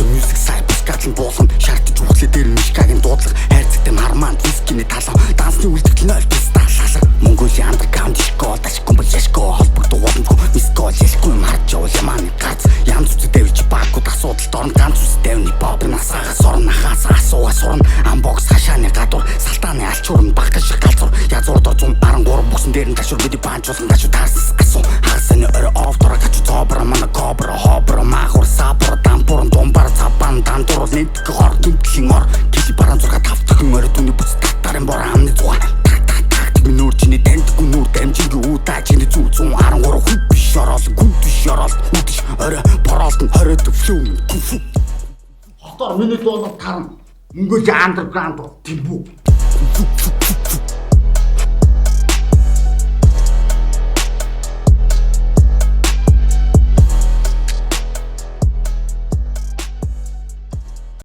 Music side бускатлан буулган шаардж үхлээ дээр мишкагийн дуудлага хайрцагтай марманд вискиний талан дансны үлдэгдэл 0 писта лалар Монголын андерграунд школ даш комбол яшко холбогдох боломжгүй мискол яшгүй марж явал ямааны гац янз бүрийн дэвж баакууд асуудалд орон ганц үс дэвний pop насаагаас орно хаас асууа сурна амбокс хашааны гадуур салтааны алчуурн баг шиг галзуур язуурдор 113 бүсэн дээр нь ташуур бидний банжуулсан ташуу таарсан асуу хагасны орой офтора качу цобра мана кобра хобра махур сапра дампурн домбар цапан дандур нэтг хор гинтлийн ор кили баран зурга тавтхан орой түүний бүс татарын бор амны зуга Нүүр чиний таньдгүй нүүр дамжингийн уудаа чиний зүү 113 хүн биш орол гүн биш орол үдш орой бороолтон хоройд флүү күфү Хотор миний дуулал тарна Монголын андерграунд тэмбүү